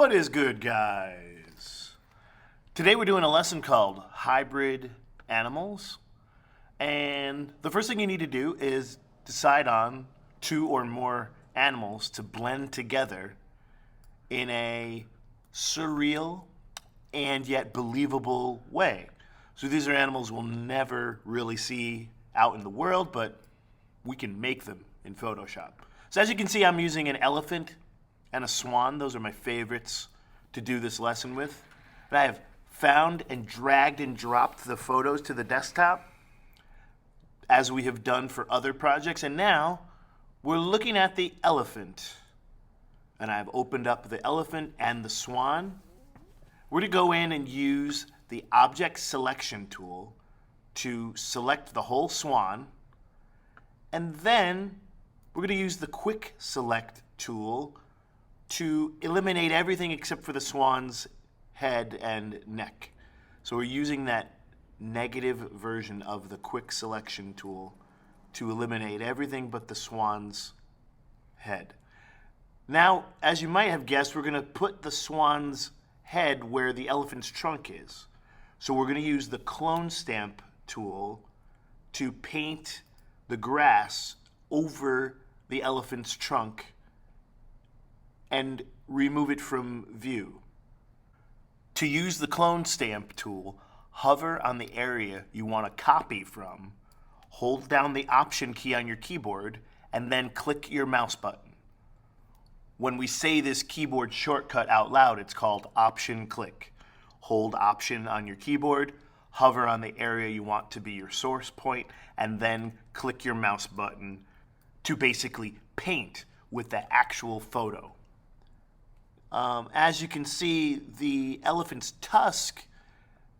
What is good, guys? Today we're doing a lesson called Hybrid Animals. And the first thing you need to do is decide on two or more animals to blend together in a surreal and yet believable way. So these are animals we'll never really see out in the world, but we can make them in Photoshop. So as you can see, I'm using an elephant and a swan. Those are my favorites to do this lesson with. And I have found and dragged and dropped the photos to the desktop as we have done for other projects. And now we're looking at the elephant. And I've opened up the elephant and the swan. We're going to go in and use the object selection tool to select the whole swan. And then we're going to use the quick select tool to eliminate everything except for the swan's head and neck. So we're using that negative version of the quick selection tool to eliminate everything but the swan's head. Now, as you might have guessed, we're going to put the swan's head where the elephant's trunk is. So we're going to use the clone stamp tool to paint the grass over the elephant's trunk and remove it from view. To use the clone stamp tool, hover on the area you want to copy from, hold down the Option key on your keyboard, and then click your mouse button. When we say this keyboard shortcut out loud, it's called Option Click. Hold Option on your keyboard, hover on the area you want to be your source point, and then click your mouse button to basically paint with the actual photo. As you can see, the elephant's tusk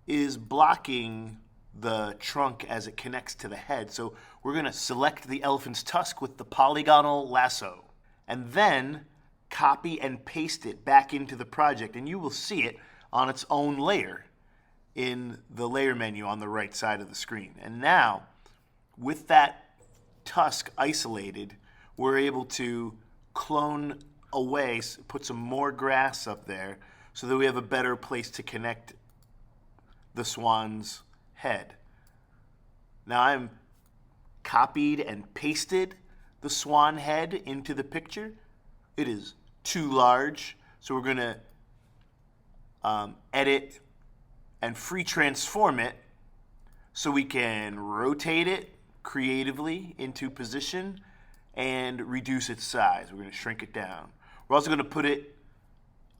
is blocking the trunk as it connects to the head. So we're going to select the elephant's tusk with the polygonal lasso and then copy and paste it back into the project. And you will see it on its own layer in the layer menu on the right side of the screen. And now, with that tusk isolated, we're able to clone away, put some more grass up there so that we have a better place to connect the swan's head. Now I'm copied and pasted the swan head into the picture. It is too large, so we're going to edit and free transform it so we can rotate it creatively into position and reduce its size. We're going to shrink it down. We're also going to put it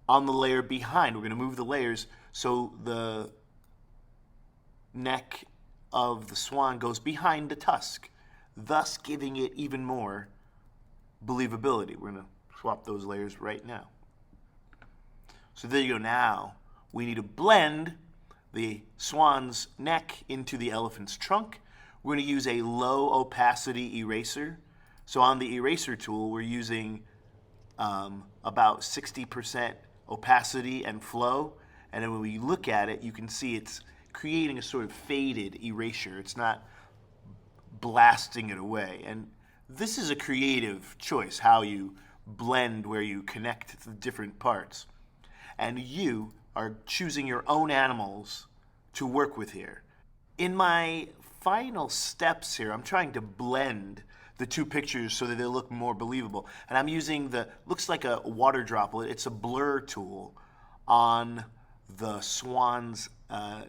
on the layer behind. We're going to move the layers so the neck of the swan goes behind the tusk, thus giving it even more believability. We're going to swap those layers right now. So there you go. Now we need to blend the swan's neck into the elephant's trunk. We're going to use a low opacity eraser. So on the eraser tool, we're using about 60% opacity and flow. And then when we look at it, you can see it's creating a sort of faded erasure. It's not blasting it away. And this is a creative choice, how you blend where you connect the different parts. And you are choosing your own animals to work with here. In my final steps here, I'm trying to blend the two pictures so that they look more believable. And I'm using looks like a water droplet. It's a blur tool on the swan's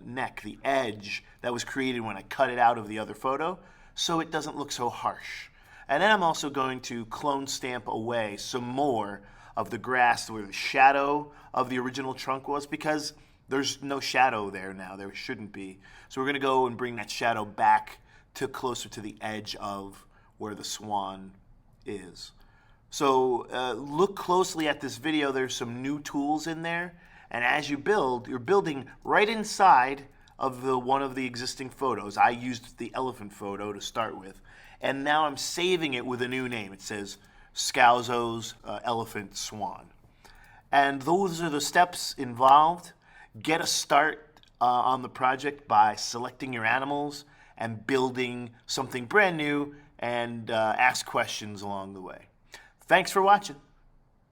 neck, the edge that was created when I cut it out of the other photo, so it doesn't look so harsh. And then I'm also going to clone stamp away some more of the grass where the shadow of the original trunk was, because there's no shadow there now. There shouldn't be. So we're going to go and bring that shadow back to closer to the edge of where the swan is. So look closely at this video. There's some new tools in there. And as you build, you're building right inside of one of the existing photos. I used the elephant photo to start with. And now I'm saving it with a new name. It says Scalzo's Elephant Swan. And those are the steps involved. Get a start on the project by selecting your animals and building something brand new, and ask questions along the way. Thanks for watching.